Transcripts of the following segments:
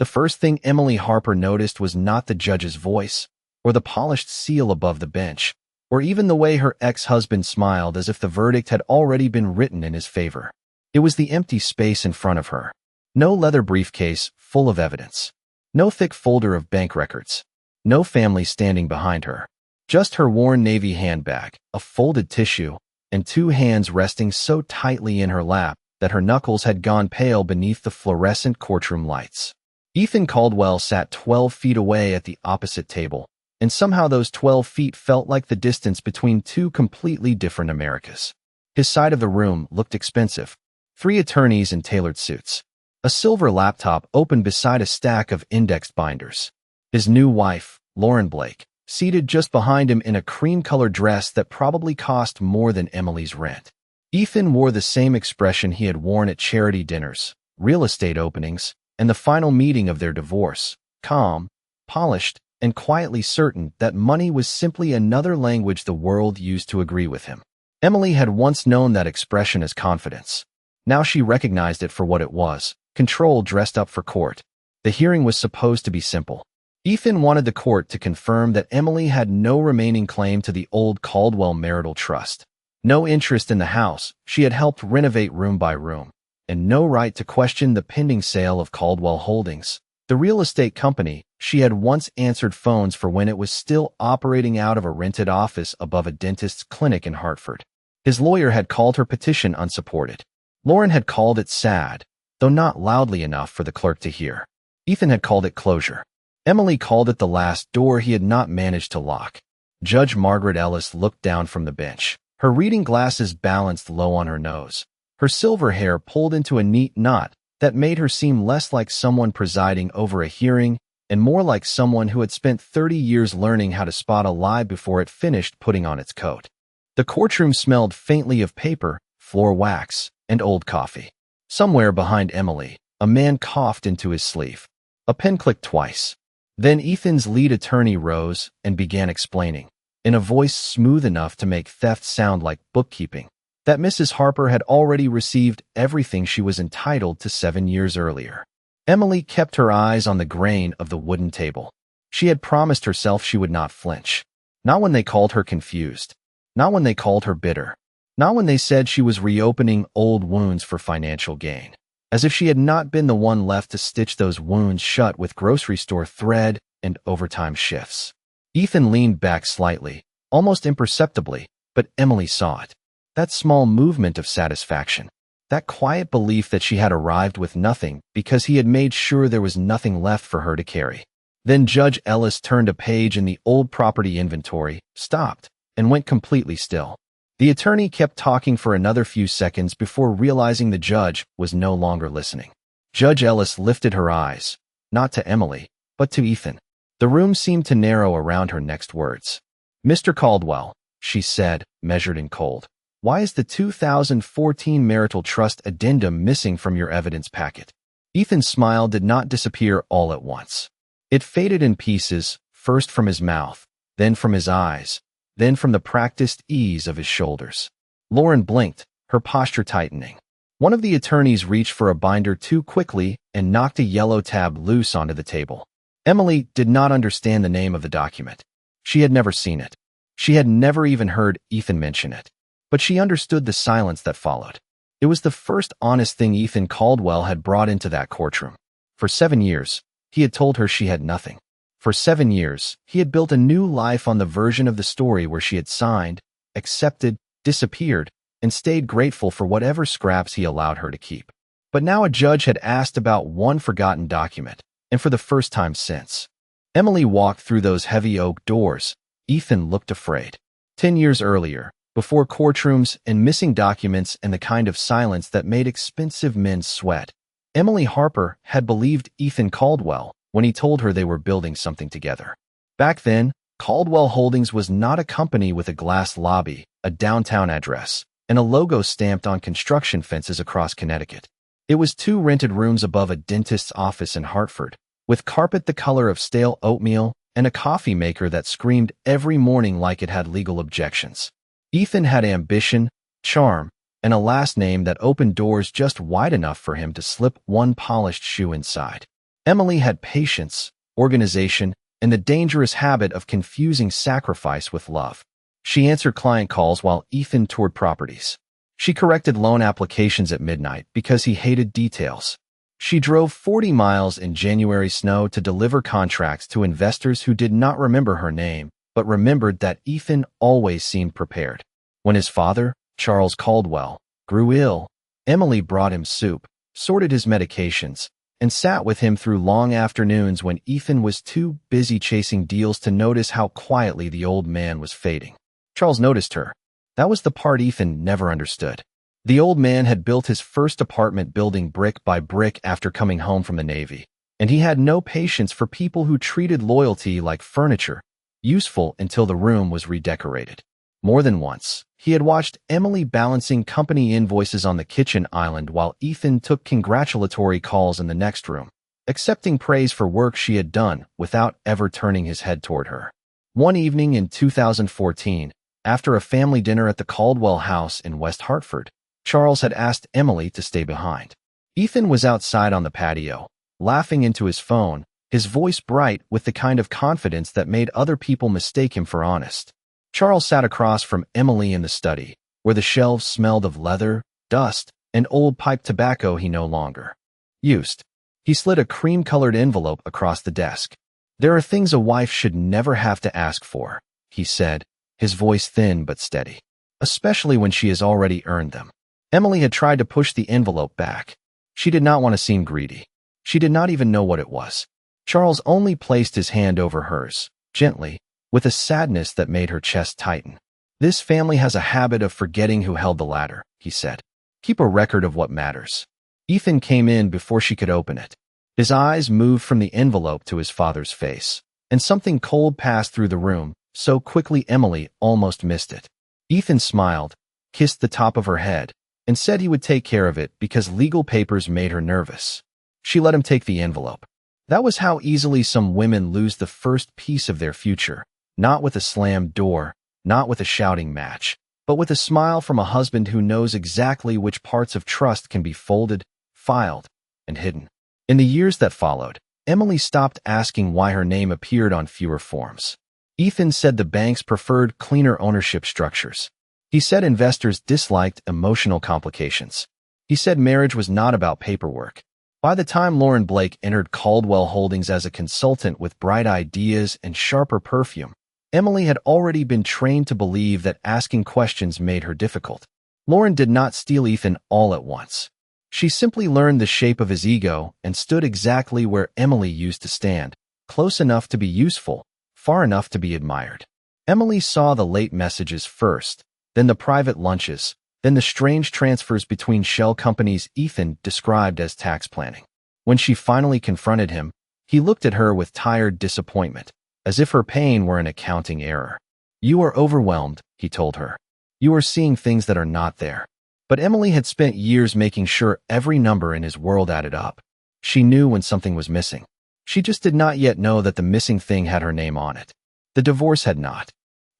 The first thing Emily Harper noticed was not the judge's voice, or the polished seal above the bench, or even the way her ex-husband smiled as if the verdict had already been written in his favor. It was the empty space in front of her. No leather briefcase full of evidence. No thick folder of bank records. No family standing behind her. Just her worn navy handbag, a folded tissue, and two hands resting so tightly in her lap that her knuckles had gone pale beneath the fluorescent courtroom lights. Ethan Caldwell sat 12 feet away at the opposite table, and somehow those 12 feet felt like the distance between two completely different Americas. His side of the room looked expensive. 3 attorneys in tailored suits. A silver laptop open beside a stack of indexed binders. His new wife, Lauren Blake, seated just behind him in a cream-colored dress that probably cost more than Emily's rent. Ethan wore the same expression he had worn at charity dinners, real estate openings, and the final meeting of their divorce, calm, polished, and quietly certain that money was simply another language the world used to agree with him. Emily had once known that expression as confidence. Now she recognized it for what it was, control dressed up for court. The hearing was supposed to be simple. Ethan wanted the court to confirm that Emily had no remaining claim to the old Caldwell marital trust, no interest in the house she had helped renovate room by room, and no right to question the pending sale of Caldwell Holdings, the real estate company she had once answered phones for when it was still operating out of a rented office above a dentist's clinic in Hartford. His lawyer had called her petition unsupported. Lauren had called it sad, though not loudly enough for the clerk to hear. Ethan had called it closure. Emily called it the last door he had not managed to lock. Judge Margaret Ellis looked down from the bench, her reading glasses balanced low on her nose, her silver hair pulled into a neat knot that made her seem less like someone presiding over a hearing and more like someone who had spent 30 years learning how to spot a lie before it finished putting on its coat. The courtroom smelled faintly of paper, floor wax, and old coffee. Somewhere behind Emily, a man coughed into his sleeve. A pen clicked twice. Then Ethan's lead attorney rose and began explaining, in a voice smooth enough to make theft sound like bookkeeping, that Mrs. Harper had already received everything she was entitled to 7 years earlier. Emily kept her eyes on the grain of the wooden table. She had promised herself she would not flinch. Not when they called her confused. Not when they called her bitter. Not when they said she was reopening old wounds for financial gain. As if she had not been the one left to stitch those wounds shut with grocery store thread and overtime shifts. Ethan leaned back slightly, almost imperceptibly, but Emily saw it. That small movement of satisfaction. That quiet belief that she had arrived with nothing because he had made sure there was nothing left for her to carry. Then Judge Ellis turned a page in the old property inventory, stopped, and went completely still. The attorney kept talking for another few seconds before realizing the judge was no longer listening. Judge Ellis lifted her eyes, not to Emily, but to Ethan. The room seemed to narrow around her next words. "Mr. Caldwell," she said, measured and cold, "why is the 2014 marital trust addendum missing from your evidence packet?" Ethan's smile did not disappear all at once. It faded in pieces, first from his mouth, then from his eyes, then from the practiced ease of his shoulders. Lauren blinked, her posture tightening. One of the attorneys reached for a binder too quickly and knocked a yellow tab loose onto the table. Emily did not understand the name of the document. She had never seen it. She had never even heard Ethan mention it. But she understood the silence that followed. It was the first honest thing Ethan Caldwell had brought into that courtroom. For 7 years, he had told her she had nothing. For 7 years, he had built a new life on the version of the story where she had signed, accepted, disappeared, and stayed grateful for whatever scraps he allowed her to keep. But now a judge had asked about one forgotten document, and for the first time since. Emily walked through those heavy oak doors. Ethan looked afraid. 10 years earlier, before courtrooms and missing documents and the kind of silence that made expensive men sweat, Emily Harper had believed Ethan Caldwell when he told her they were building something together. Back then, Caldwell Holdings was not a company with a glass lobby, a downtown address, and a logo stamped on construction fences across Connecticut. It was 2 rented rooms above a dentist's office in Hartford, with carpet the color of stale oatmeal and a coffee maker that screamed every morning like it had legal objections. Ethan had ambition, charm, and a last name that opened doors just wide enough for him to slip one polished shoe inside. Emily had patience, organization, and the dangerous habit of confusing sacrifice with love. She answered client calls while Ethan toured properties. She corrected loan applications at midnight because he hated details. She drove 40 miles in January snow to deliver contracts to investors who did not remember her name, but remembered that Ethan always seemed prepared. When his father, Charles Caldwell, grew ill, Emily brought him soup, sorted his medications, and sat with him through long afternoons when Ethan was too busy chasing deals to notice how quietly the old man was fading. Charles noticed her. That was the part Ethan never understood. The old man had built his first apartment building brick by brick after coming home from the Navy, and he had no patience for people who treated loyalty like furniture, useful until the room was redecorated. More than once, he had watched Emily balancing company invoices on the kitchen island while Ethan took congratulatory calls in the next room, accepting praise for work she had done without ever turning his head toward her. One evening in 2014, after a family dinner at the Caldwell house in West Hartford, Charles had asked Emily to stay behind. Ethan was outside on the patio, laughing into his phone, his voice bright with the kind of confidence that made other people mistake him for honest. Charles sat across from Emily in the study, where the shelves smelled of leather, dust, and old pipe tobacco he no longer used. He slid a cream-colored envelope across the desk. "There are things a wife should never have to ask for," he said, his voice thin but steady, "especially when she has already earned them." Emily had tried to push the envelope back. She did not want to seem greedy. She did not even know what it was. Charles only placed his hand over hers, gently, with a sadness that made her chest tighten. "This family has a habit of forgetting who held the ladder," he said. "Keep a record of what matters." Ethan came in before she could open it. His eyes moved from the envelope to his father's face, and something cold passed through the room, so quickly Emily almost missed it. Ethan smiled, kissed the top of her head, and said he would take care of it because legal papers made her nervous. She let him take the envelope. That was how easily some women lose the first piece of their future. Not with a slammed door, not with a shouting match, but with a smile from a husband who knows exactly which parts of trust can be folded, filed, and hidden. In the years that followed, Emily stopped asking why her name appeared on fewer forms. Ethan said the banks preferred cleaner ownership structures. He said investors disliked emotional complications. He said marriage was not about paperwork. By the time Lauren Blake entered Caldwell Holdings as a consultant with bright ideas and sharper perfume, Emily had already been trained to believe that asking questions made her difficult. Lauren did not steal Ethan all at once. She simply learned the shape of his ego and stood exactly where Emily used to stand, close enough to be useful, far enough to be admired. Emily saw the late messages first, then the private lunches, then the strange transfers between shell companies Ethan described as tax planning. When she finally confronted him, he looked at her with tired disappointment, as if her pain were an accounting error. "You are overwhelmed," he told her. "You are seeing things that are not there." But Emily had spent years making sure every number in his world added up. She knew when something was missing. She just did not yet know that the missing thing had her name on it. The divorce had not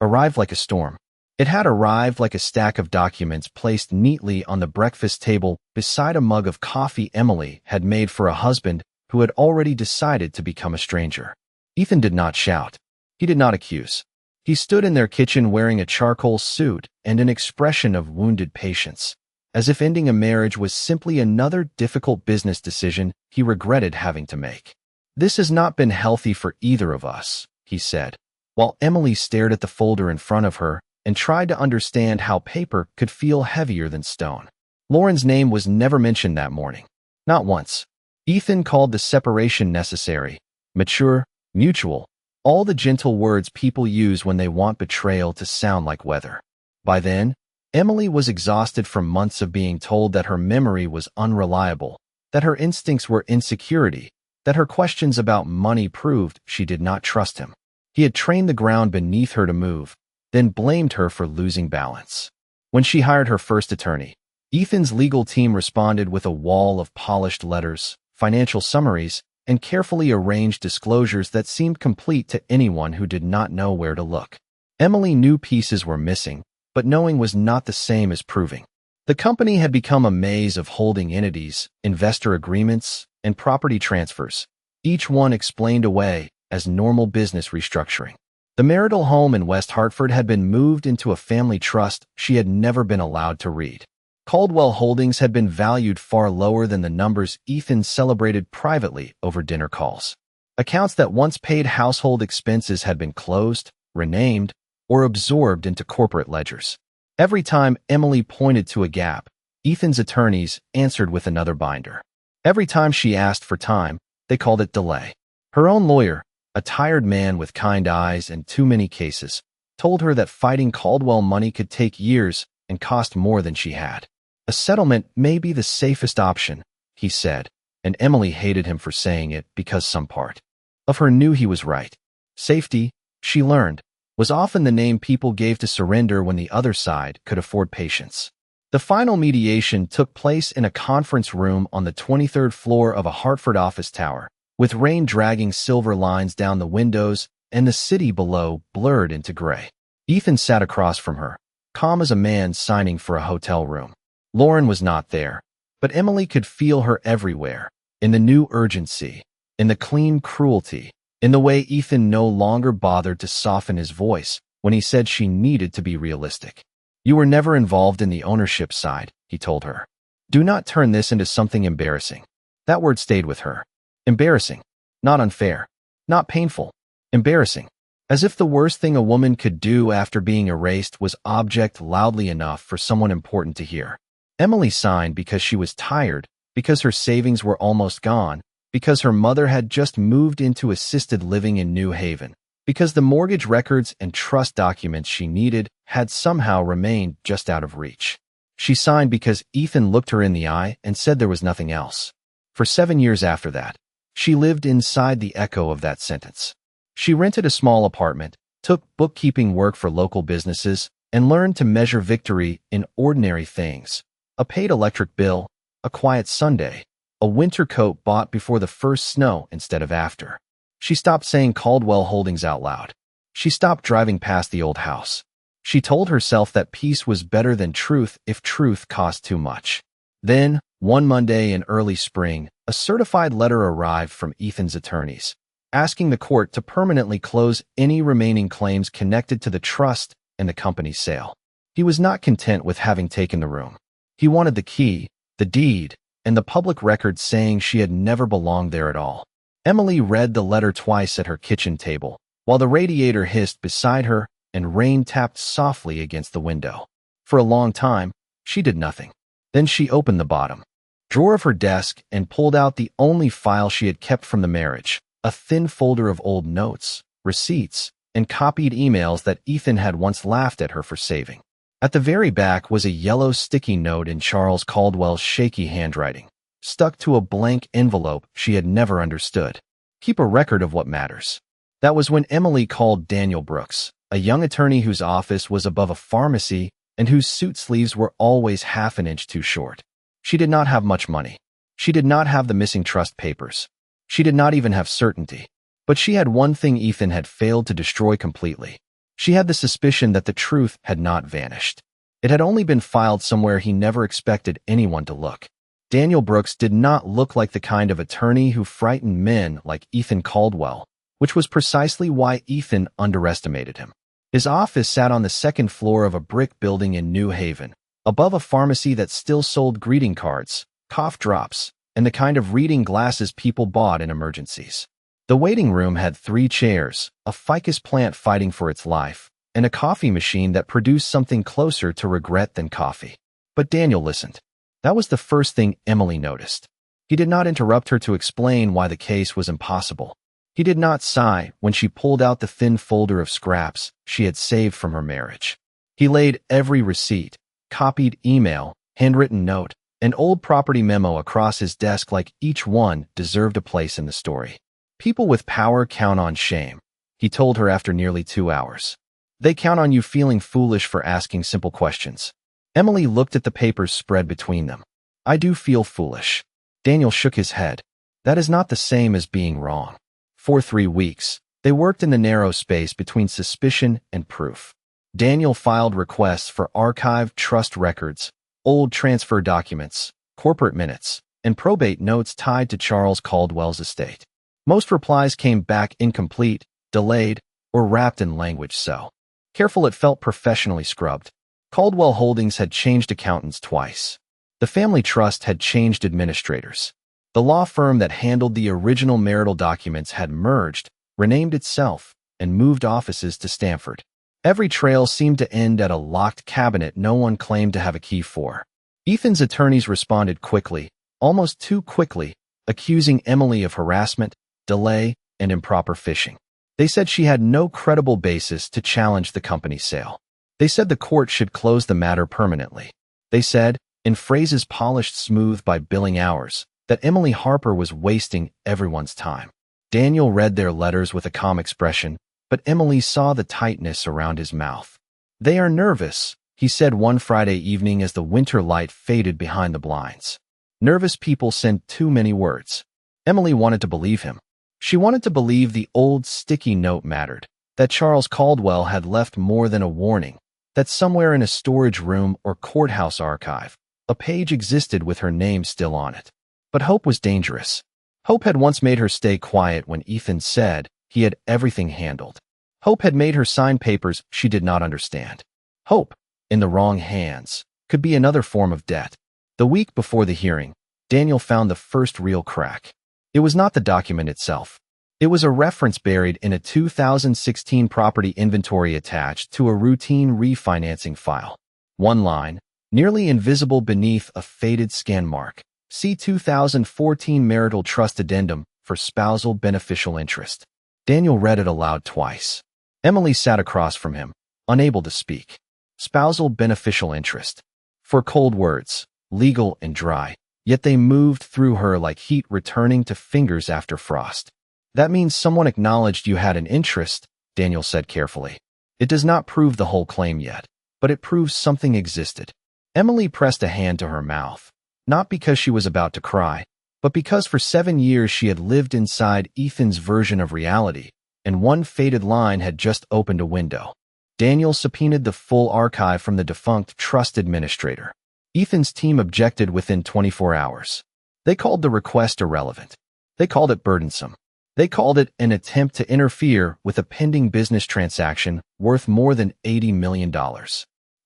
arrived like a storm. It had arrived like a stack of documents placed neatly on the breakfast table beside a mug of coffee Emily had made for a husband who had already decided to become a stranger. Ethan did not shout. He did not accuse. He stood in their kitchen wearing a charcoal suit and an expression of wounded patience, as if ending a marriage was simply another difficult business decision he regretted having to make. "This has not been healthy for either of us," he said, while Emily stared at the folder in front of her and tried to understand how paper could feel heavier than stone. Lauren's name was never mentioned that morning. Not once. Ethan called the separation necessary, mature, mutual, all the gentle words people use when they want betrayal to sound like weather. By then, Emily was exhausted from months of being told that her memory was unreliable, that her instincts were insecurity, that her questions about money proved she did not trust him. He had trained the ground beneath her to move, then blamed her for losing balance. When she hired her first attorney, Ethan's legal team responded with a wall of polished letters, financial summaries, and carefully arranged disclosures that seemed complete to anyone who did not know where to look. Emily knew pieces were missing, but knowing was not the same as proving. The company had become a maze of holding entities, investor agreements, and property transfers, each one explained away as normal business restructuring. The marital home in West Hartford had been moved into a family trust she had never been allowed to read. Caldwell Holdings had been valued far lower than the numbers Ethan celebrated privately over dinner calls. Accounts that once paid household expenses had been closed, renamed, or absorbed into corporate ledgers. Every time Emily pointed to a gap, Ethan's attorneys answered with another binder. Every time she asked for time, they called it delay. Her own lawyer, a tired man with kind eyes and too many cases, told her that fighting Caldwell money could take years and cost more than she had. A settlement may be the safest option, he said, and Emily hated him for saying it because some part of her knew he was right. Safety, she learned, was often the name people gave to surrender when the other side could afford patience. The final mediation took place in a conference room on the 23rd floor of a Hartford office tower, with rain dragging silver lines down the windows and the city below blurred into gray. Ethan sat across from her, calm as a man signing for a hotel room. Lauren was not there, but Emily could feel her everywhere, in the new urgency, in the clean cruelty, in the way Ethan no longer bothered to soften his voice when he said she needed to be realistic. You were never involved in the ownership side, he told her. Do not turn this into something embarrassing. That word stayed with her. Embarrassing. Not unfair. Not painful. Embarrassing. As if the worst thing a woman could do after being erased was object loudly enough for someone important to hear. Emily signed because she was tired, because her savings were almost gone, because her mother had just moved into assisted living in New Haven, because the mortgage records and trust documents she needed had somehow remained just out of reach. She signed because Ethan looked her in the eye and said there was nothing else. For 7 years after that, she lived inside the echo of that sentence. She rented a small apartment, took bookkeeping work for local businesses, and learned to measure victory in ordinary things. A paid electric bill, a quiet Sunday, a winter coat bought before the first snow instead of after. She stopped saying Caldwell Holdings out loud. She stopped driving past the old house. She told herself that peace was better than truth if truth cost too much. Then, one Monday in early spring, a certified letter arrived from Ethan's attorneys, asking the court to permanently close any remaining claims connected to the trust and the company's sale. He was not content with having taken the room. He wanted the key, the deed, and the public record saying she had never belonged there at all. Emily read the letter twice at her kitchen table, while the radiator hissed beside her and rain tapped softly against the window. For a long time, she did nothing. Then she opened the bottom drawer of her desk and pulled out the only file she had kept from the marriage, a thin folder of old notes, receipts, and copied emails that Ethan had once laughed at her for saving. At the very back was a yellow sticky note in Charles Caldwell's shaky handwriting, stuck to a blank envelope she had never understood. Keep a record of what matters. That was when Emily called Daniel Brooks, a young attorney whose office was above a pharmacy and whose suit sleeves were always half an inch too short. She did not have much money. She did not have the missing trust papers. She did not even have certainty. But she had one thing Ethan had failed to destroy completely. She had the suspicion that the truth had not vanished. It had only been filed somewhere he never expected anyone to look. Daniel Brooks did not look like the kind of attorney who frightened men like Ethan Caldwell, which was precisely why Ethan underestimated him. His office sat on the second floor of a brick building in New Haven, above a pharmacy that still sold greeting cards, cough drops, and the kind of reading glasses people bought in emergencies. The waiting room had 3 chairs, a ficus plant fighting for its life, and a coffee machine that produced something closer to regret than coffee. But Daniel listened. That was the first thing Emily noticed. He did not interrupt her to explain why the case was impossible. He did not sigh when she pulled out the thin folder of scraps she had saved from her marriage. He laid every receipt, copied email, handwritten note, and old property memo across his desk like each one deserved a place in the story. People with power count on shame, he told her after nearly 2 hours. They count on you feeling foolish for asking simple questions. Emily looked at the papers spread between them. I do feel foolish. Daniel shook his head. That is not the same as being wrong. For 3 weeks, they worked in the narrow space between suspicion and proof. Daniel filed requests for archived trust records, old transfer documents, corporate minutes, and probate notes tied to Charles Caldwell's estate. Most replies came back incomplete, delayed, or wrapped in language so careful it felt professionally scrubbed. Caldwell Holdings had changed accountants twice. The family trust had changed administrators. The law firm that handled the original marital documents had merged, renamed itself, and moved offices to Stamford. Every trail seemed to end at a locked cabinet no one claimed to have a key for. Ethan's attorneys responded quickly, almost too quickly, accusing Emily of harassment, delay, and improper fishing. They said she had no credible basis to challenge the company's sale. They said the court should close the matter permanently. They said, in phrases polished smooth by billing hours, that Emily Harper was wasting everyone's time. Daniel read their letters with a calm expression, but Emily saw the tightness around his mouth. "They are nervous," he said one Friday evening as the winter light faded behind the blinds. "Nervous people send too many words." Emily wanted to believe him. She wanted to believe the old sticky note mattered, that Charles Caldwell had left more than a warning, that somewhere in a storage room or courthouse archive, a page existed with her name still on it. But hope was dangerous. Hope had once made her stay quiet when Ethan said he had everything handled. Hope had made her sign papers she did not understand. Hope, in the wrong hands, could be another form of debt. The week before the hearing, Daniel found the first real crack. It was not the document itself. It was a reference buried in a 2016 property inventory attached to a routine refinancing file. One line, nearly invisible beneath a faded scan mark. See 2014 Marital Trust Addendum for spousal beneficial interest. Daniel read it aloud twice. Emily sat across from him, unable to speak. Spousal beneficial interest. For cold words, legal and dry, yet they moved through her like heat returning to fingers after frost. "That means someone acknowledged you had an interest," Daniel said carefully. "It does not prove the whole claim yet, but it proves something existed." Emily pressed a hand to her mouth, not because she was about to cry, but because for 7 years she had lived inside Ethan's version of reality, and one faded line had just opened a window. Daniel subpoenaed the full archive from the defunct trust administrator. Ethan's team objected within 24 hours. They called the request irrelevant. They called it burdensome. They called it an attempt to interfere with a pending business transaction worth more than $80 million.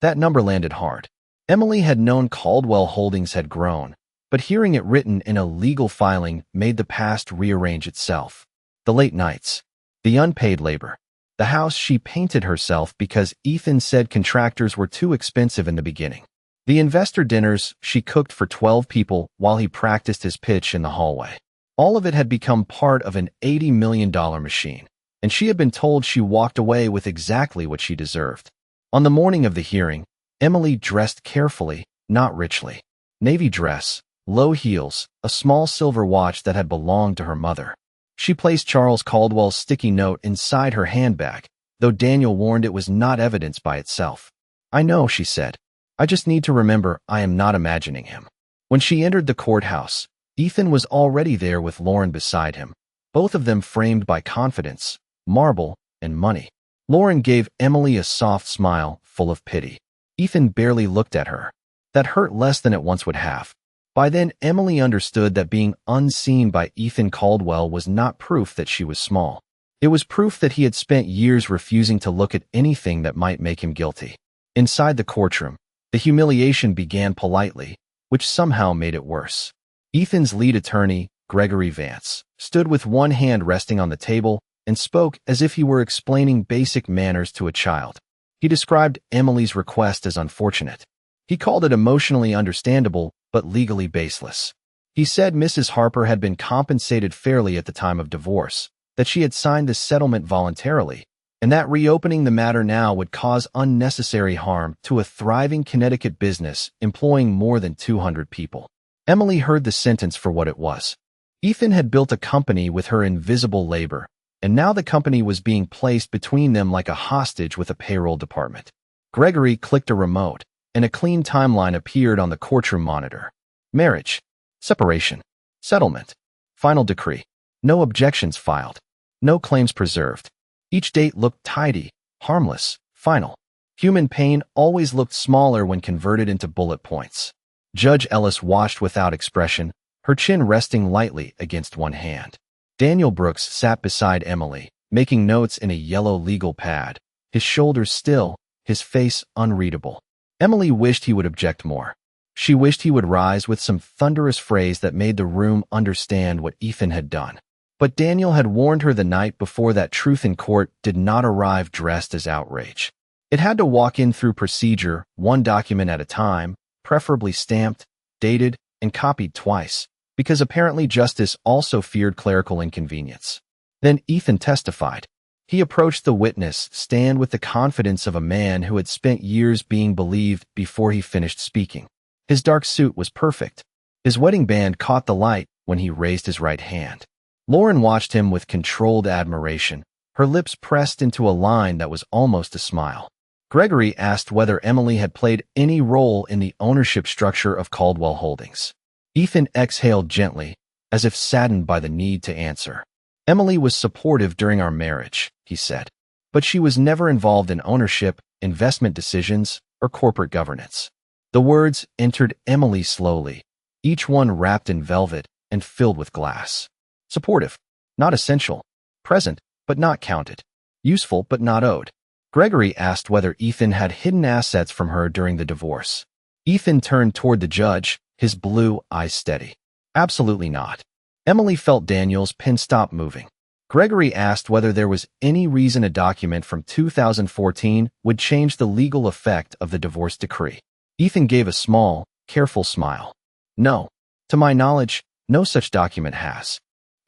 That number landed hard. Emily had known Caldwell Holdings had grown, but hearing it written in a legal filing made the past rearrange itself. The late nights, the unpaid labor, the house she painted herself because Ethan said contractors were too expensive in the beginning. The investor dinners she cooked for 12 people while he practiced his pitch in the hallway. All of it had become part of an $80 million machine, and she had been told she walked away with exactly what she deserved. On the morning of the hearing, Emily dressed carefully, not richly. Navy dress, low heels, a small silver watch that had belonged to her mother. She placed Charles Caldwell's sticky note inside her handbag, though Daniel warned it was not evidence by itself. "I know," she said. "I just need to remember I am not imagining him." When she entered the courthouse, Ethan was already there with Lauren beside him, both of them framed by confidence, marble, and money. Lauren gave Emily a soft smile full of pity. Ethan barely looked at her. That hurt less than it once would have. By then, Emily understood that being unseen by Ethan Caldwell was not proof that she was small. It was proof that he had spent years refusing to look at anything that might make him guilty. Inside the courtroom, the humiliation began politely, which somehow made it worse. Ethan's lead attorney, Gregory Vance, stood with one hand resting on the table and spoke as if he were explaining basic manners to a child. He described Emily's request as unfortunate. He called it emotionally understandable, but legally baseless. He said Mrs. Harper had been compensated fairly at the time of divorce, that she had signed the settlement voluntarily, and that reopening the matter now would cause unnecessary harm to a thriving Connecticut business employing more than 200 people. Emily heard the sentence for what it was. Ethan had built a company with her invisible labor, and now the company was being placed between them like a hostage with a payroll department. Gregory clicked a remote, and a clean timeline appeared on the courtroom monitor. Marriage, separation, settlement, final decree. No objections filed. No claims preserved. Each date looked tidy, harmless, final. Human pain always looked smaller when converted into bullet points. Judge Ellis watched without expression, her chin resting lightly against one hand. Daniel Brooks sat beside Emily, making notes in a yellow legal pad, his shoulders still, his face unreadable. Emily wished he would object more. She wished he would rise with some thunderous phrase that made the room understand what Ethan had done. But Daniel had warned her the night before that truth in court did not arrive dressed as outrage. It had to walk in through procedure, one document at a time, preferably stamped, dated, and copied twice, because apparently justice also feared clerical inconvenience. Then Ethan testified. He approached the witness stand with the confidence of a man who had spent years being believed before he finished speaking. His dark suit was perfect. His wedding band caught the light when he raised his right hand. Lauren watched him with controlled admiration, her lips pressed into a line that was almost a smile. Gregory asked whether Emily had played any role in the ownership structure of Caldwell Holdings. Ethan exhaled gently, as if saddened by the need to answer. Emily was supportive during our marriage, he said, but she was never involved in ownership, investment decisions, or corporate governance. The words entered Emily slowly, each one wrapped in velvet and filled with glass. Supportive, not essential. Present, but not counted. Useful, but not owed. Gregory asked whether Ethan had hidden assets from her during the divorce. Ethan turned toward the judge, his blue eyes steady. Absolutely not. Emily felt Daniel's pen stop moving. Gregory asked whether there was any reason a document from 2014 would change the legal effect of the divorce decree. Ethan gave a small, careful smile. No. To my knowledge, no such document has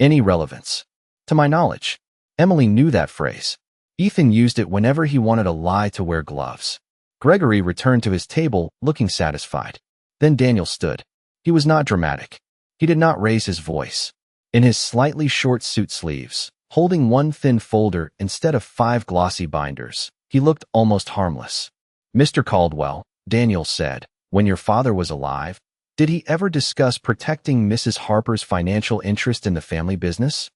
any relevance. To my knowledge. Emily knew that phrase. Ethan used it whenever he wanted a lie to wear gloves. Gregory returned to his table, looking satisfied. Then Daniel stood. He was not dramatic. He did not raise his voice. In his slightly short suit sleeves, holding one thin folder instead of 5 glossy binders, he looked almost harmless. Mr. Caldwell, Daniel said, when your father was alive, did he ever discuss protecting Mrs. Harper's financial interest in the family business?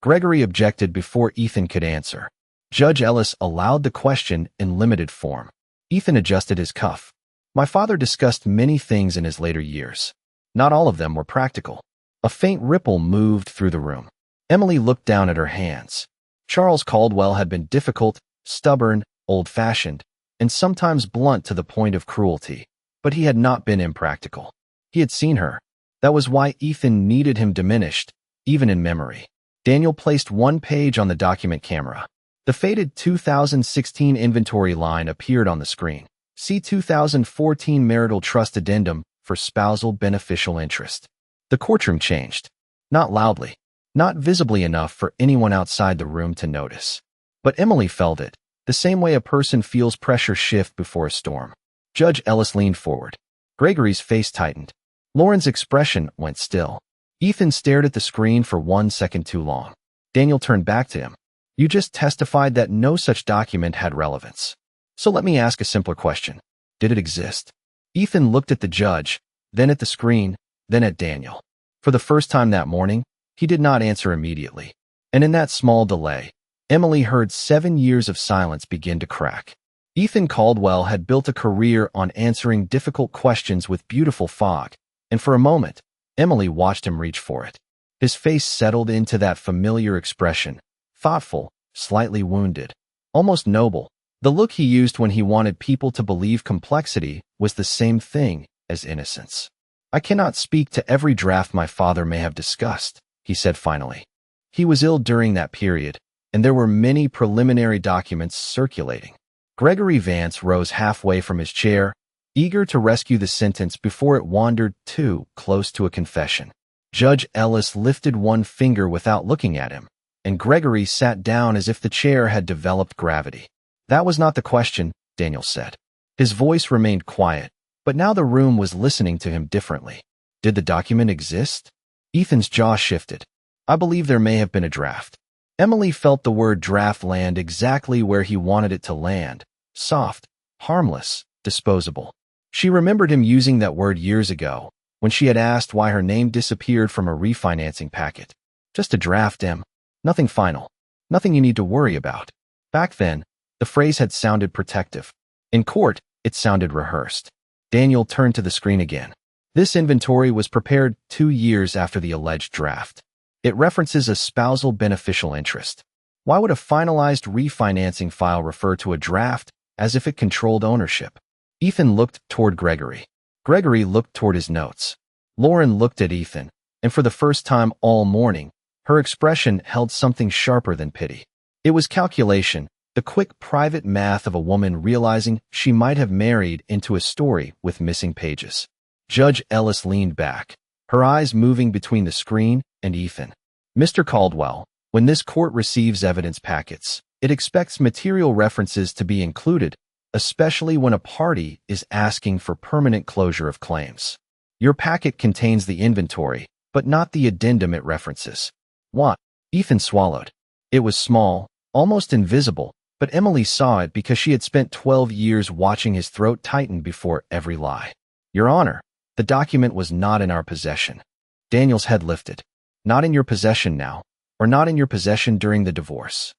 Gregory objected before Ethan could answer. Judge Ellis allowed the question in limited form. Ethan adjusted his cuff. My father discussed many things in his later years. Not all of them were practical. A faint ripple moved through the room. Emily looked down at her hands. Charles Caldwell had been difficult, stubborn, old-fashioned, and sometimes blunt to the point of cruelty, but he had not been impractical. He had seen her. That was why Ethan needed him diminished, even in memory. Daniel placed one page on the document camera. The faded 2016 inventory line appeared on the screen. See 2014 Marital Trust Addendum for spousal beneficial interest. The courtroom changed. Not loudly. Not visibly enough for anyone outside the room to notice. But Emily felt it, the same way a person feels pressure shift before a storm. Judge Ellis leaned forward. Gregory's face tightened. Lauren's expression went still. Ethan stared at the screen for 1 second too long. Daniel turned back to him. You just testified that no such document had relevance. So let me ask a simpler question. Did it exist? Ethan looked at the judge, then at the screen, then at Daniel. For the first time that morning, he did not answer immediately. And in that small delay, Emily heard 7 years of silence begin to crack. Ethan Caldwell had built a career on answering difficult questions with beautiful fog, and for a moment, Emily watched him reach for it. His face settled into that familiar expression, thoughtful, slightly wounded, almost noble. The look he used when he wanted people to believe complexity was the same thing as innocence. I cannot speak to every draft my father may have discussed, he said finally. He was ill during that period, and there were many preliminary documents circulating. Gregory Vance rose halfway from his chair, eager to rescue the sentence before it wandered too close to a confession. Judge Ellis lifted one finger without looking at him, and Gregory sat down as if the chair had developed gravity. That was not the question, Daniel said. His voice remained quiet, but now the room was listening to him differently. Did the document exist? Ethan's jaw shifted. I believe there may have been a draft. Emily felt the word draft land exactly where he wanted it to land. Soft, harmless, disposable. She remembered him using that word years ago, when she had asked why her name disappeared from a refinancing packet. Just a draft, Em. Nothing final. Nothing you need to worry about. Back then, the phrase had sounded protective. In court, it sounded rehearsed. Daniel turned to the screen again. This inventory was prepared 2 years after the alleged draft. It references a spousal beneficial interest. Why would a finalized refinancing file refer to a draft as if it controlled ownership? Ethan looked toward Gregory. Gregory looked toward his notes. Lauren looked at Ethan, and for the first time all morning, her expression held something sharper than pity. It was calculation, the quick private math of a woman realizing she might have married into a story with missing pages. Judge Ellis leaned back, her eyes moving between the screen and Ethan. Mr. Caldwell, when this court receives evidence packets, it expects material references to be included, especially when a party is asking for permanent closure of claims. Your packet contains the inventory, but not the addendum it references. What? Ethan swallowed. It was small, almost invisible, but Emily saw it because she had spent 12 years watching his throat tighten before every lie. Your Honor, the document was not in our possession. Daniel's head lifted. Not in your possession now, or not in your possession during the divorce.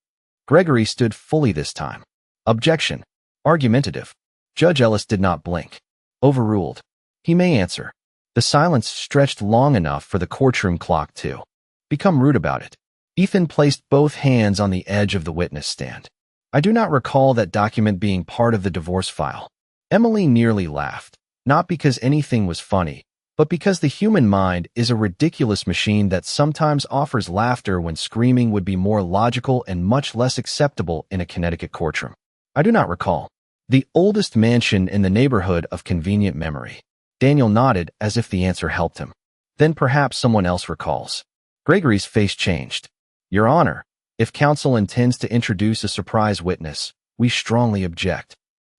Gregory stood fully this time. Objection. Argumentative. Judge Ellis did not blink. Overruled. He may answer. The silence stretched long enough for the courtroom clock to become rude about it. Ethan placed both hands on the edge of the witness stand. I do not recall that document being part of the divorce file. Emily nearly laughed, not because anything was funny, but because the human mind is a ridiculous machine that sometimes offers laughter when screaming would be more logical and much less acceptable in a Connecticut courtroom. I do not recall. The oldest mansion in the neighborhood of convenient memory. Daniel nodded as if the answer helped him. Then perhaps someone else recalls. Gregory's face changed. Your Honor, if counsel intends to introduce a surprise witness, we strongly object.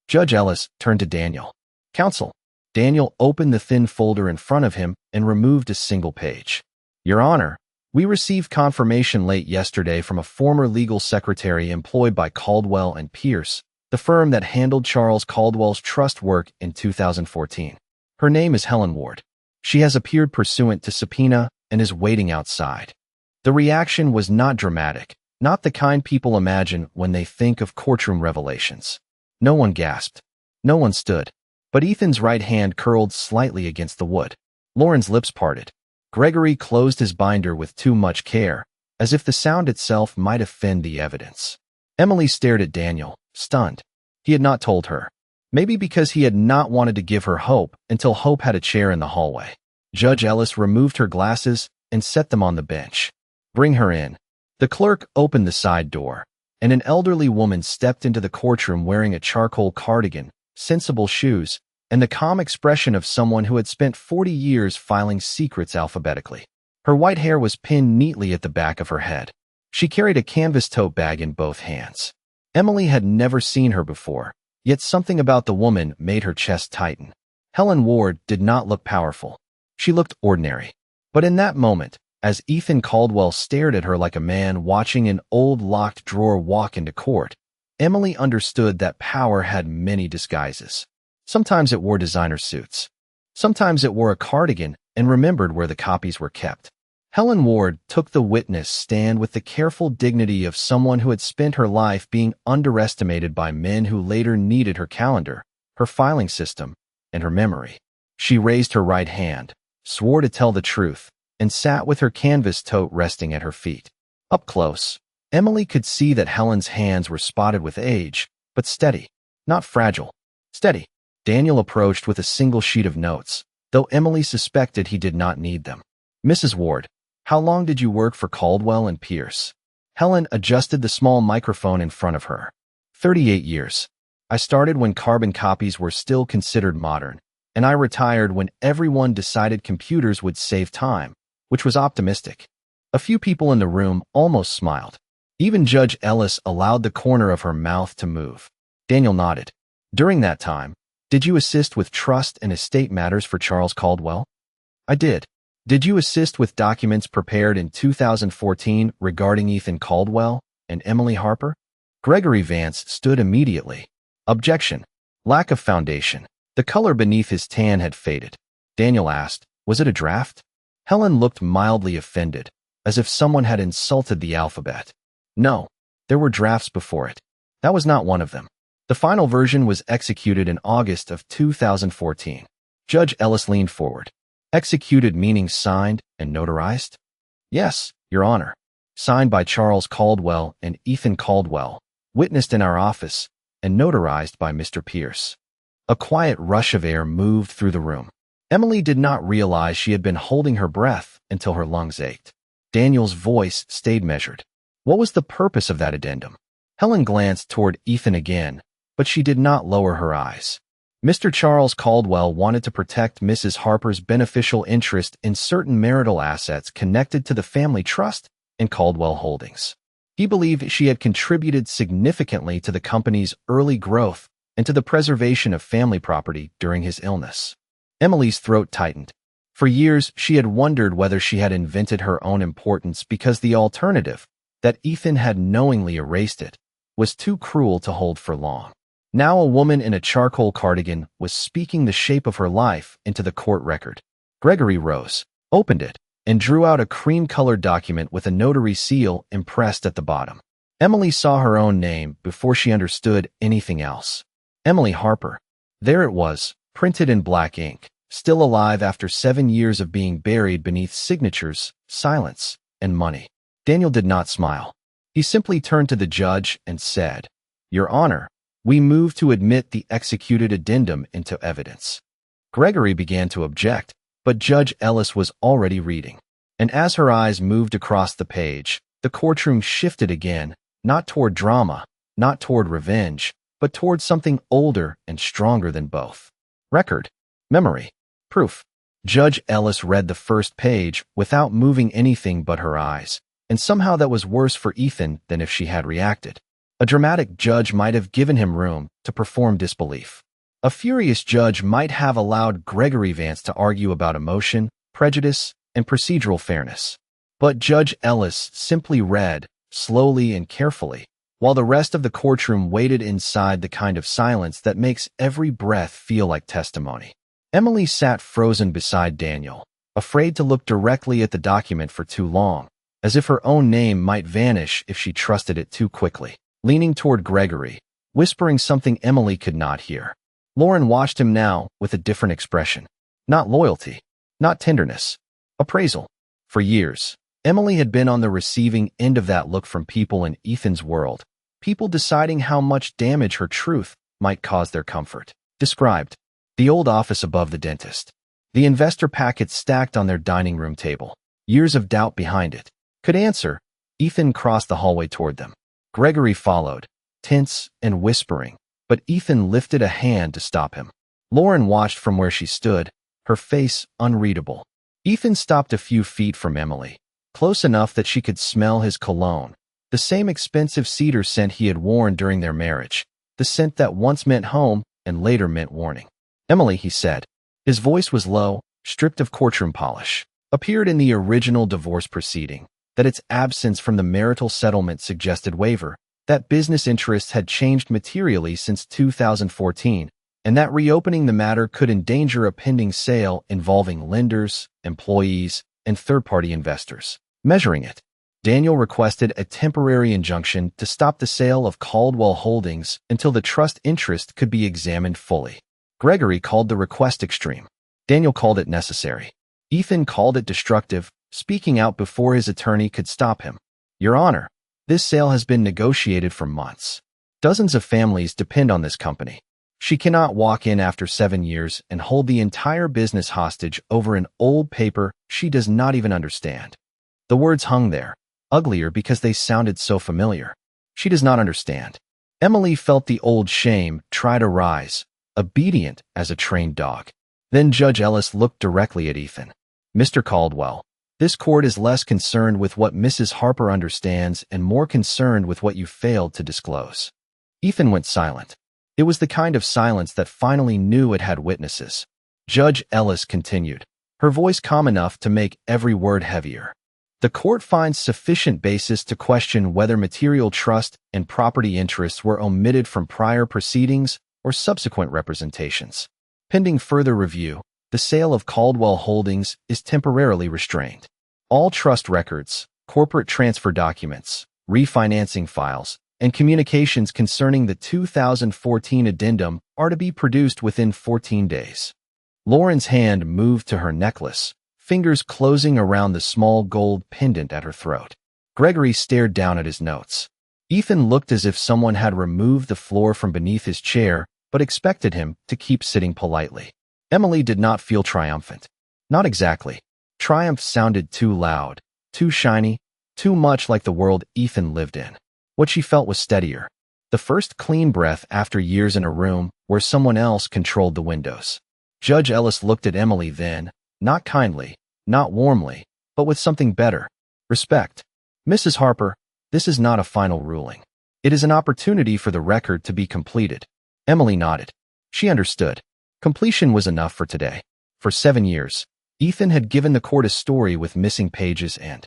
Judge Ellis turned to Daniel. Counsel. Daniel opened the thin folder in front of him and removed a single page. Your Honor, we received confirmation late yesterday from a former legal secretary employed by Caldwell and Pierce, the firm that handled Charles Caldwell's trust work in 2014. Her name is Helen Ward. She has appeared pursuant to subpoena and is waiting outside. The reaction was not dramatic, not the kind people imagine when they think of courtroom revelations. No one gasped. No one stood. But Ethan's right hand curled slightly against the wood. Lauren's lips parted. Gregory closed his binder with too much care, as if the sound itself might offend the evidence. Emily stared at Daniel, stunned. He had not told her. Maybe because he had not wanted to give her hope until Hope had a chair in the hallway. Judge Ellis removed her glasses and set them on the bench. Bring her in. The clerk opened the side door, and an elderly woman stepped into the courtroom wearing a charcoal cardigan, sensible shoes, and the calm expression of someone who had spent 40 years filing secrets alphabetically. Her white hair was pinned neatly at the back of her head. She carried a canvas tote bag in both hands. Emily had never seen her before, yet something about the woman made her chest tighten. Helen Ward did not look powerful. She looked ordinary. But in that moment, as Ethan Caldwell stared at her like a man watching an old locked drawer walk into court, Emily understood that power had many disguises. Sometimes it wore designer suits. Sometimes it wore a cardigan and remembered where the copies were kept. Helen Ward took the witness stand with the careful dignity of someone who had spent her life being underestimated by men who later needed her calendar, her filing system, and her memory. She raised her right hand, swore to tell the truth, and sat with her canvas tote resting at her feet. Up close, Emily could see that Helen's hands were spotted with age, but steady, not fragile. Steady. Daniel approached with a single sheet of notes, though Emily suspected he did not need them. Mrs. Ward, how long did you work for Caldwell and Pierce? Helen adjusted the small microphone in front of her. 38 years. I started when carbon copies were still considered modern, and I retired when everyone decided computers would save time, which was optimistic. A few people in the room almost smiled. Even Judge Ellis allowed the corner of her mouth to move. Daniel nodded. During that time, did you assist with trust and estate matters for Charles Caldwell? I did. Did you assist with documents prepared in 2014 regarding Ethan Caldwell and Emily Harper? Gregory Vance stood immediately. Objection. Lack of foundation. The color beneath his tan had faded. Daniel asked, was it a draft? Helen looked mildly offended, as if someone had insulted the alphabet. No, there were drafts before it. That was not one of them. The final version was executed in August of 2014. Judge Ellis leaned forward. Executed meaning signed and notarized? Yes, Your Honor. Signed by Charles Caldwell and Ethan Caldwell, witnessed in our office, and notarized by Mr. Pierce. A quiet rush of air moved through the room. Emily did not realize she had been holding her breath until her lungs ached. Daniel's voice stayed measured. What was the purpose of that addendum? Helen glanced toward Ethan again, but she did not lower her eyes. Mr. Charles Caldwell wanted to protect Mrs. Harper's beneficial interest in certain marital assets connected to the family trust and Caldwell Holdings. He believed she had contributed significantly to the company's early growth and to the preservation of family property during his illness. Emily's throat tightened. For years, she had wondered whether she had invented her own importance because the alternative, that Ethan had knowingly erased it, was too cruel to hold for long. Now a woman in a charcoal cardigan was speaking the shape of her life into the court record. Gregory rose, opened it, and drew out a cream-colored document with a notary seal impressed at the bottom. Emily saw her own name before she understood anything else. Emily Harper. There it was, printed in black ink, still alive after 7 years of being buried beneath signatures, silence, and money. Daniel did not smile. He simply turned to the judge and said, "Your Honor, we move to admit the executed addendum into evidence." Gregory began to object, but Judge Ellis was already reading. And as her eyes moved across the page, the courtroom shifted again, not toward drama, not toward revenge, but toward something older and stronger than both. Record, memory, proof. Judge Ellis read the first page without moving anything but her eyes, and somehow that was worse for Ethan than if she had reacted. A dramatic judge might have given him room to perform disbelief. A furious judge might have allowed Gregory Vance to argue about emotion, prejudice, and procedural fairness. But Judge Ellis simply read, slowly and carefully, while the rest of the courtroom waited inside the kind of silence that makes every breath feel like testimony. Emily sat frozen beside Daniel, afraid to look directly at the document for too long, as if her own name might vanish if she trusted it too quickly. Leaning toward Gregory, whispering something Emily could not hear. Lauren watched him now with a different expression. Not loyalty, not tenderness, appraisal. For years, Emily had been on the receiving end of that look from people in Ethan's world, people deciding how much damage her truth might cause their comfort. Described. The old office above the dentist. The investor packet stacked on their dining room table. Years of doubt behind it. Could answer. Ethan crossed the hallway toward them. Gregory followed, tense and whispering, but Ethan lifted a hand to stop him. Lauren watched from where she stood, her face unreadable. Ethan stopped a few feet from Emily, close enough that she could smell his cologne, the same expensive cedar scent he had worn during their marriage, the scent that once meant home and later meant warning. "Emily," he said. His voice was low, stripped of courtroom polish. Appeared in the original divorce proceeding, that its absence from the marital settlement suggested waiver, that business interests had changed materially since 2014, and that reopening the matter could endanger a pending sale involving lenders, employees, and third-party investors. Measuring it, Daniel requested a temporary injunction to stop the sale of Caldwell Holdings until the trust interest could be examined fully. Gregory called the request extreme. Daniel called it necessary. Ethan called it destructive, speaking out before his attorney could stop him. "Your Honor, this sale has been negotiated for months. Dozens of families depend on this company. She cannot walk in after 7 years and hold the entire business hostage over an old paper she does not even understand." The words hung there, uglier because they sounded so familiar. She does not understand. Emily felt the old shame try to rise, obedient as a trained dog. Then Judge Ellis looked directly at Ethan. "Mr. Caldwell, this court is less concerned with what Mrs. Harper understands and more concerned with what you failed to disclose." Ethan went silent. It was the kind of silence that finally knew it had witnesses. Judge Ellis continued, her voice calm enough to make every word heavier. "The court finds sufficient basis to question whether material trust and property interests were omitted from prior proceedings or subsequent representations. Pending further review, the sale of Caldwell Holdings is temporarily restrained. All trust records, corporate transfer documents, refinancing files, and communications concerning the 2014 addendum are to be produced within 14 days." Lauren's hand moved to her necklace, fingers closing around the small gold pendant at her throat. Gregory stared down at his notes. Ethan looked as if someone had removed the floor from beneath his chair, but expected him to keep sitting politely. Emily did not feel triumphant. Not exactly. Triumph sounded too loud, too shiny, too much like the world Ethan lived in. What she felt was steadier. The first clean breath after years in a room where someone else controlled the windows. Judge Ellis looked at Emily then, not kindly, not warmly, but with something better. Respect. Mrs. Harper, this is not a final ruling. It is an opportunity for the record to be completed. Emily nodded. She understood. Completion was enough for today. For 7 years, Ethan had given the court a story with missing pages and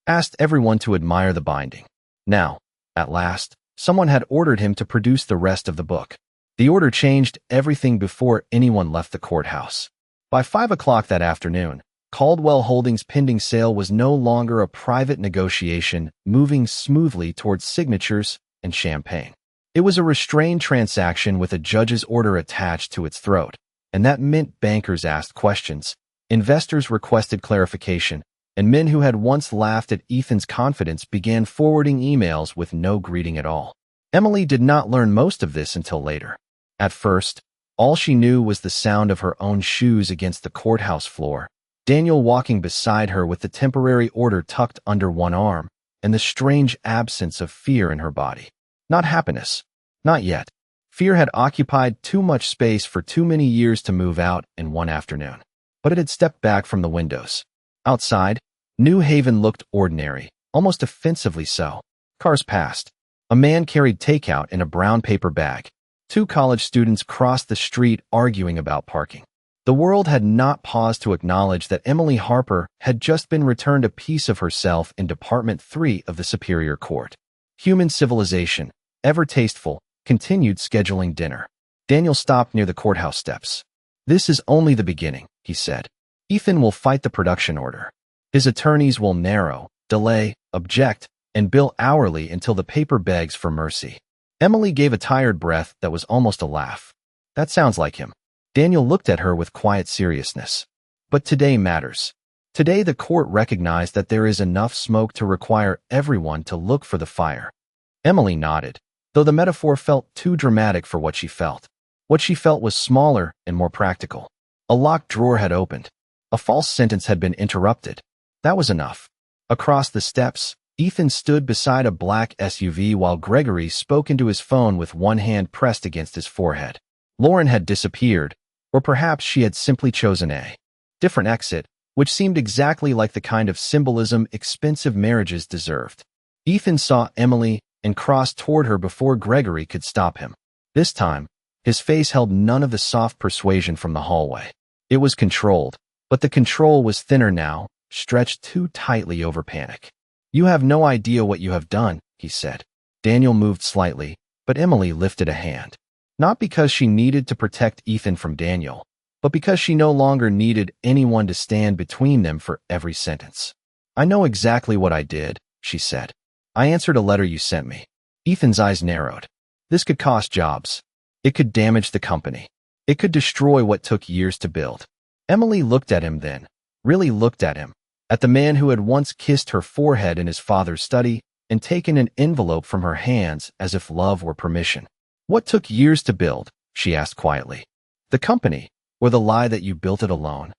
asked everyone to admire the binding. Now, at last, someone had ordered him to produce the rest of the book. The order changed everything before anyone left the courthouse. By 5 o'clock that afternoon, Caldwell Holdings' pending sale was no longer a private negotiation moving smoothly towards signatures and champagne. It was a restrained transaction with a judge's order attached to its throat, and that meant bankers asked questions, investors requested clarification, and men who had once laughed at Ethan's confidence began forwarding emails with no greeting at all. Emily did not learn most of this until later. At first, all she knew was the sound of her own shoes against the courthouse floor, Daniel walking beside her with the temporary order tucked under one arm, and the strange absence of fear in her body. Not happiness. Not yet. Fear had occupied too much space for too many years to move out in one afternoon. But it had stepped back from the windows. Outside, New Haven looked ordinary, almost offensively so. Cars passed. A man carried takeout in a brown paper bag. 2 college students crossed the street arguing about parking. The world had not paused to acknowledge that Emily Harper had just been returned a piece of herself in Department 3 of the Superior Court. Human civilization, ever tasteful, continued scheduling dinner. Daniel stopped near the courthouse steps. "This is only the beginning," he said. "Ethan will fight the production order. His attorneys will narrow, delay, object, and bill hourly until the paper begs for mercy." Emily gave a tired breath that was almost a laugh. That sounds like him. Daniel looked at her with quiet seriousness. But today matters. Today the court recognized that there is enough smoke to require everyone to look for the fire. Emily nodded, though the metaphor felt too dramatic for what she felt. What she felt was smaller and more practical. A locked drawer had opened. A false sentence had been interrupted. That was enough. Across the steps, Ethan stood beside a black SUV while Gregory spoke into his phone with one hand pressed against his forehead. Lauren had disappeared, or perhaps she had simply chosen a different exit, which seemed exactly like the kind of symbolism expensive marriages deserved. Ethan saw Emily and crossed toward her before Gregory could stop him. This time, his face held none of the soft persuasion from the hallway. It was controlled, but the control was thinner now, stretched too tightly over panic. "You have no idea what you have done," he said. Daniel moved slightly, but Emily lifted a hand. Not because she needed to protect Ethan from Daniel, but because she no longer needed anyone to stand between them for every sentence. "I know exactly what I did," she said. "I answered a letter you sent me." Ethan's eyes narrowed. This could cost jobs. It could damage the company. It could destroy what took years to build. Emily looked at him then, really looked at him, at the man who had once kissed her forehead in his father's study and taken an envelope from her hands as if love were permission. "What took years to build?" she asked quietly. "The company, or the lie that you built it alone?"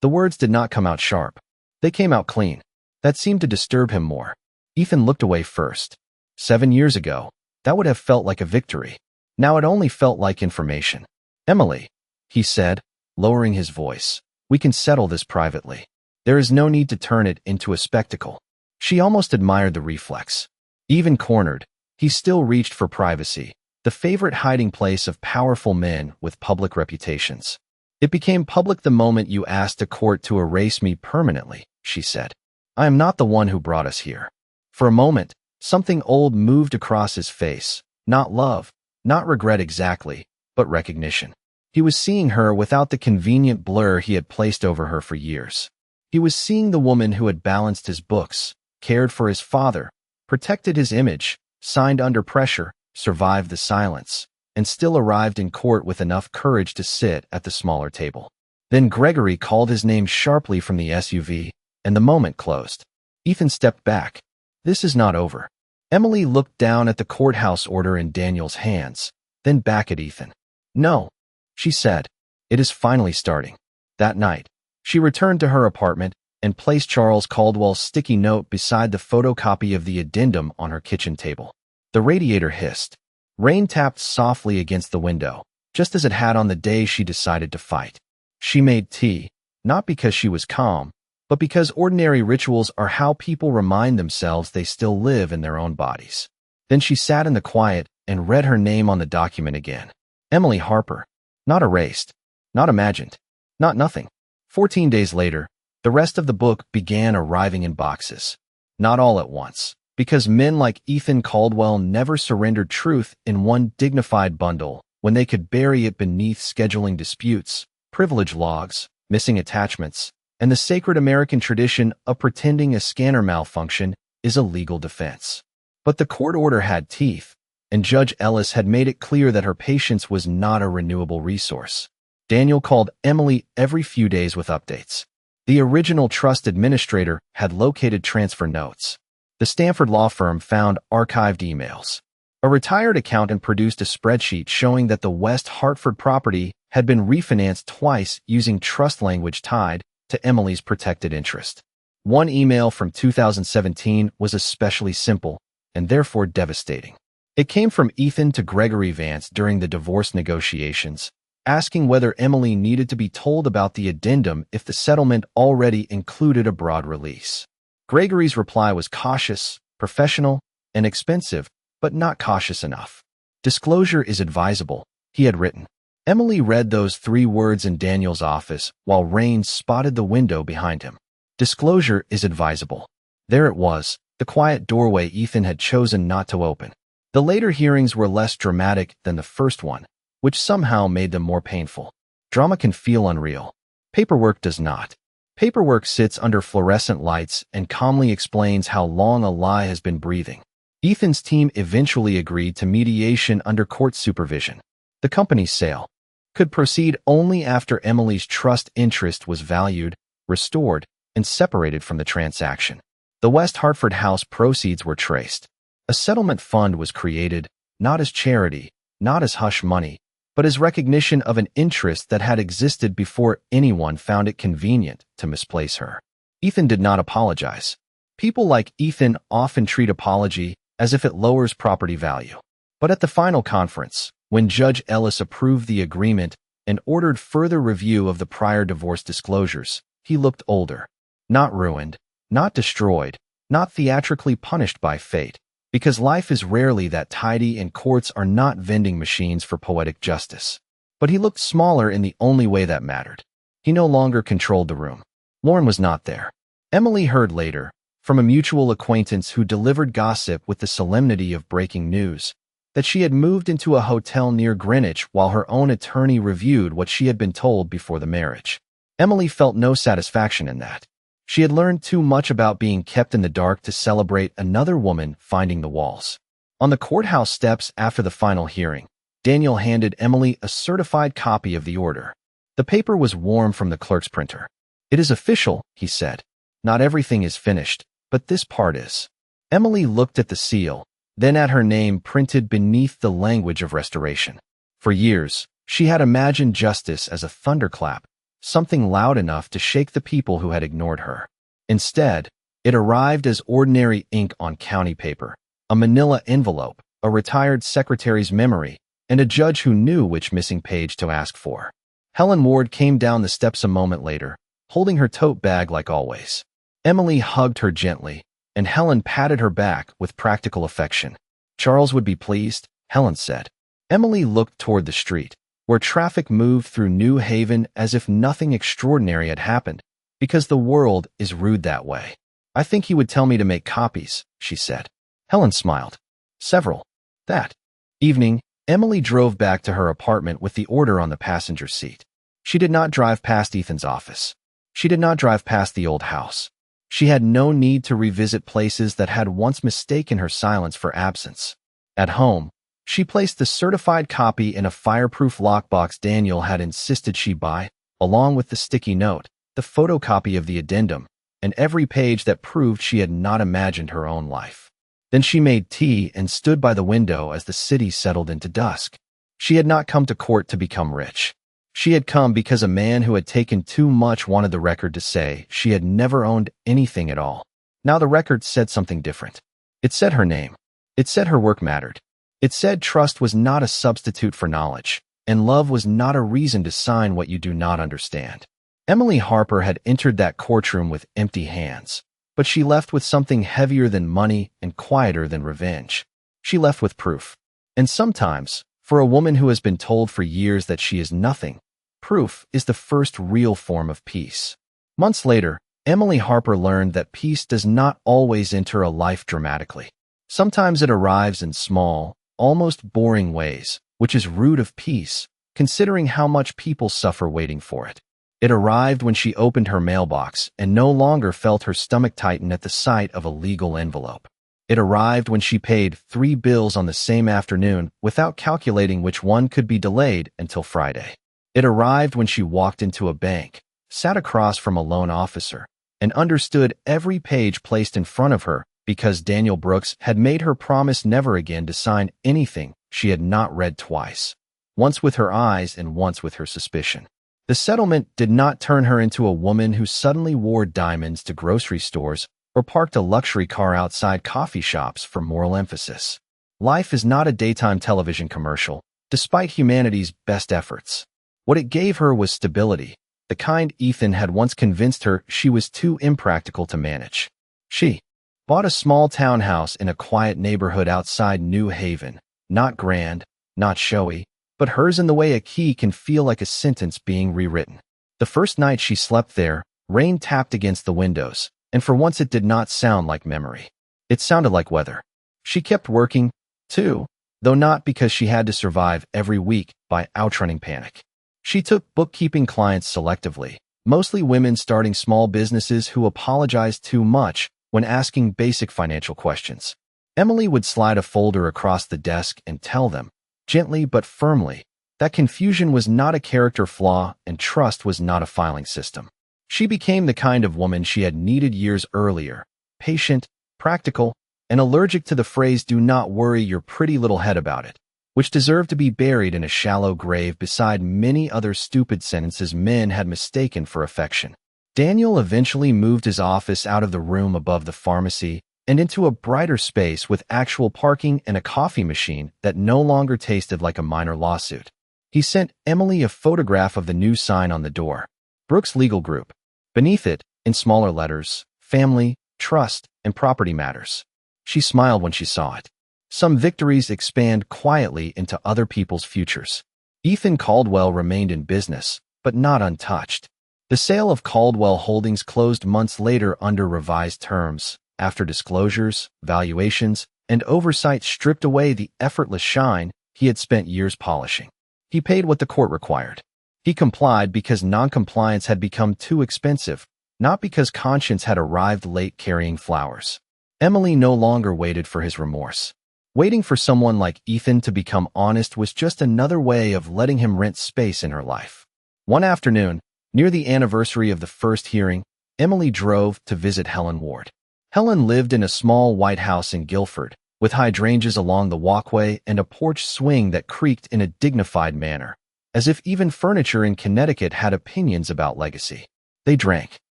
The words did not come out sharp. They came out clean. That seemed to disturb him more. Ethan looked away first. 7 years ago, that would have felt like a victory. Now it only felt like information. "Emily," he said, lowering his voice, "we can settle this privately. There is no need to turn it into a spectacle." She almost admired the reflex. Even cornered, he still reached for privacy, the favorite hiding place of powerful men with public reputations. "It became public the moment you asked a court to erase me permanently," she said. "I am not the one who brought us here." For a moment, something old moved across his face. Not love, not regret exactly, but recognition. He was seeing her without the convenient blur he had placed over her for years. He was seeing the woman who had balanced his books, cared for his father, protected his image, signed under pressure, survived the silence, and still arrived in court with enough courage to sit at the smaller table. Then Gregory called his name sharply from the SUV, and the moment closed. Ethan stepped back. This is not over. Emily looked down at the courthouse order in Daniel's hands, then back at Ethan. No, she said. It is finally starting. That night, she returned to her apartment and placed Charles Caldwell's sticky note beside the photocopy of the addendum on her kitchen table. The radiator hissed. Rain tapped softly against the window, just as it had on the day she decided to fight. She made tea, not because she was calm, but because ordinary rituals are how people remind themselves they still live in their own bodies. Then she sat in the quiet and read her name on the document again. Emily Harper. Not erased. Not imagined. Not nothing. 14 days later, the rest of the book began arriving in boxes. Not all at once, because men like Ethan Caldwell never surrendered truth in one dignified bundle when they could bury it beneath scheduling disputes, privilege logs, missing attachments, and the sacred American tradition of pretending a scanner malfunction is a legal defense. But the court order had teeth, and Judge Ellis had made it clear that her patience was not a renewable resource. Daniel called Emily every few days with updates. The original trust administrator had located transfer notes. The Stanford law firm found archived emails. A retired accountant produced a spreadsheet showing that the West Hartford property had been refinanced twice using trust language tied to Emily's protected interest. One email from 2017 was especially simple and therefore devastating. It came from Ethan to Gregory Vance during the divorce negotiations, asking whether Emily needed to be told about the addendum if the settlement already included a broad release. Gregory's reply was cautious, professional, and expensive, but not cautious enough. Disclosure is advisable, he had written. Emily read those 3 words in Daniel's office while Rain spotted the window behind him. Disclosure is advisable. There it was, the quiet doorway Ethan had chosen not to open. The later hearings were less dramatic than the first one, which somehow made them more painful. Drama can feel unreal. Paperwork does not. Paperwork sits under fluorescent lights and calmly explains how long a lie has been breathing. Ethan's team eventually agreed to mediation under court supervision. The company's sale could proceed only after Emily's trust interest was valued, restored, and separated from the transaction. The West Hartford house proceeds were traced. A settlement fund was created, not as charity, not as hush money, but as recognition of an interest that had existed before anyone found it convenient to misplace her. Ethan did not apologize. People like Ethan often treat apology as if it lowers property value. But at the final conference, when Judge Ellis approved the agreement and ordered further review of the prior divorce disclosures, he looked older. Not ruined, not destroyed, not theatrically punished by fate, because life is rarely that tidy and courts are not vending machines for poetic justice. But he looked smaller in the only way that mattered. He no longer controlled the room. Lauren was not there. Emily heard later, from a mutual acquaintance who delivered gossip with the solemnity of breaking news, that she had moved into a hotel near Greenwich while her own attorney reviewed what she had been told before the marriage. Emily felt no satisfaction in that. She had learned too much about being kept in the dark to celebrate another woman finding the walls. On the courthouse steps after the final hearing, Daniel handed Emily a certified copy of the order. The paper was warm from the clerk's printer. "It is official," he said. "Not everything is finished, but this part is." Emily looked at the seal, then at her name printed beneath the language of restoration. For years, she had imagined justice as a thunderclap, something loud enough to shake the people who had ignored her. Instead, it arrived as ordinary ink on county paper, a manila envelope, a retired secretary's memory, and a judge who knew which missing page to ask for. Helen Ward came down the steps a moment later, holding her tote bag like always. Emily hugged her gently, and Helen patted her back with practical affection. "Charles would be pleased," Helen said. Emily looked toward the street, where traffic moved through New Haven as if nothing extraordinary had happened, because the world is rude that way. "I think he would tell me to make copies," she said. Helen smiled. "Several." That evening, Emily drove back to her apartment with the order on the passenger seat. She did not drive past Ethan's office. She did not drive past the old house. She had no need to revisit places that had once mistaken her silence for absence. At home, she placed the certified copy in a fireproof lockbox Daniel had insisted she buy, along with the sticky note, the photocopy of the addendum, and every page that proved she had not imagined her own life. Then she made tea and stood by the window as the city settled into dusk. She had not come to court to become rich. She had come because a man who had taken too much wanted the record to say she had never owned anything at all. Now the record said something different. It said her name. It said her work mattered. It said trust was not a substitute for knowledge, and love was not a reason to sign what you do not understand. Emily Harper had entered that courtroom with empty hands, but she left with something heavier than money and quieter than revenge. She left with proof. And sometimes, for a woman who has been told for years that she is nothing, proof is the first real form of peace. Months later, Emily Harper learned that peace does not always enter a life dramatically. Sometimes it arrives in small, almost boring ways, which is root of peace, considering how much people suffer waiting for it. It arrived when she opened her mailbox and no longer felt her stomach tighten at the sight of a legal envelope. It arrived when she paid 3 bills on the same afternoon without calculating which one could be delayed until Friday. It arrived when she walked into a bank, sat across from a loan officer, and understood every page placed in front of her because Daniel Brooks had made her promise never again to sign anything she had not read twice, once with her eyes and once with her suspicion. The settlement did not turn her into a woman who suddenly wore diamonds to grocery stores or parked a luxury car outside coffee shops for moral emphasis. Life is not a daytime television commercial, despite humanity's best efforts. What it gave her was stability, the kind Ethan had once convinced her she was too impractical to manage. She bought a small townhouse in a quiet neighborhood outside New Haven, not grand, not showy, but hers in the way a key can feel like a sentence being rewritten. The first night she slept there, rain tapped against the windows, and for once it did not sound like memory. It sounded like weather. She kept working, too, though not because she had to survive every week by outrunning panic. She took bookkeeping clients selectively, mostly women starting small businesses who apologized too much when asking basic financial questions. Emily would slide a folder across the desk and tell them, gently but firmly, that confusion was not a character flaw and trust was not a filing system. She became the kind of woman she had needed years earlier, patient, practical, and allergic to the phrase "do not worry your pretty little head about it," which deserved to be buried in a shallow grave beside many other stupid sentences men had mistaken for affection. Daniel eventually moved his office out of the room above the pharmacy and into a brighter space with actual parking and a coffee machine that no longer tasted like a minor lawsuit. He sent Emily a photograph of the new sign on the door, Brooks Legal Group. Beneath it, in smaller letters, family, trust, and property matters. She smiled when she saw it. Some victories expand quietly into other people's futures. Ethan Caldwell remained in business, but not untouched. The sale of Caldwell Holdings closed months later under revised terms, after disclosures, valuations, and oversight stripped away the effortless shine he had spent years polishing. He paid what the court required. He complied because noncompliance had become too expensive, not because conscience had arrived late carrying flowers. Emily no longer waited for his remorse. Waiting for someone like Ethan to become honest was just another way of letting him rent space in her life. One afternoon, near the anniversary of the first hearing, Emily drove to visit Helen Ward. Helen lived in a small white house in Guilford, with hydrangeas along the walkway and a porch swing that creaked in a dignified manner, as if even furniture in Connecticut had opinions about legacy. They drank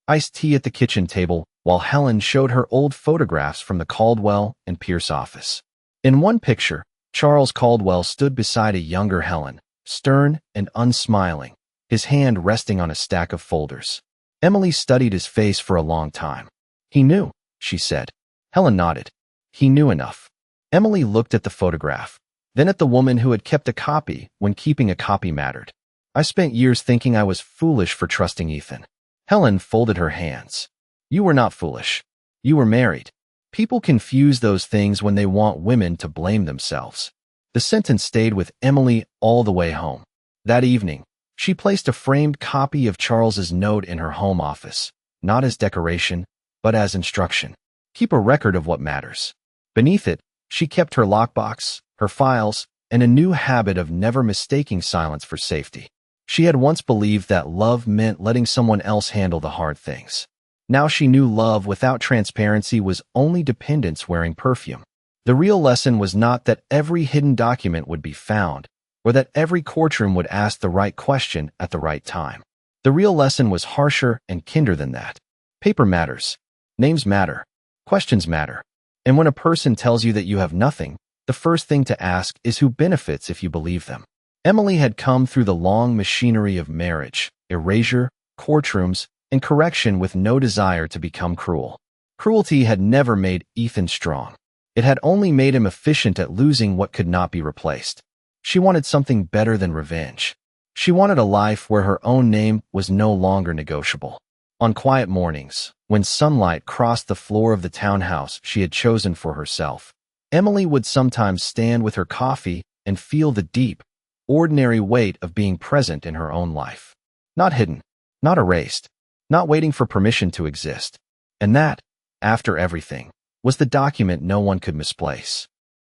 iced tea at the kitchen table while Helen showed her old photographs from the Caldwell and Pierce office. In one picture, Charles Caldwell stood beside a younger Helen, stern and unsmiling, his hand resting on a stack of folders. Emily studied his face for a long time. "He knew," she said. Helen nodded. "He knew enough." Emily looked at the photograph, then at the woman who had kept a copy when keeping a copy mattered. "I spent years thinking I was foolish for trusting Ethan." Helen folded her hands. "You were not foolish. You were married. People confuse those things when they want women to blame themselves." The sentence stayed with Emily all the way home. That evening, she placed a framed copy of Charles's note in her home office, not as decoration, but as instruction. Keep a record of what matters. Beneath it, she kept her lockbox, her files, and a new habit of never mistaking silence for safety. She had once believed that love meant letting someone else handle the hard things. Now she knew love without transparency was only dependence wearing perfume. The real lesson was not that every hidden document would be found, or that every courtroom would ask the right question at the right time. The real lesson was harsher and kinder than that. Paper matters. Names matter. Questions matter. And when a person tells you that you have nothing, the first thing to ask is who benefits if you believe them. Emily had come through the long machinery of marriage, erasure, courtrooms, and correction with no desire to become cruel. Cruelty had never made Ethan strong. It had only made him efficient at losing what could not be replaced. She wanted something better than revenge. She wanted a life where her own name was no longer negotiable. On quiet mornings, when sunlight crossed the floor of the townhouse she had chosen for herself, Emily would sometimes stand with her coffee and feel the deep, ordinary weight of being present in her own life. Not hidden, not erased, not waiting for permission to exist. And that, after everything, was the document no one could misplace.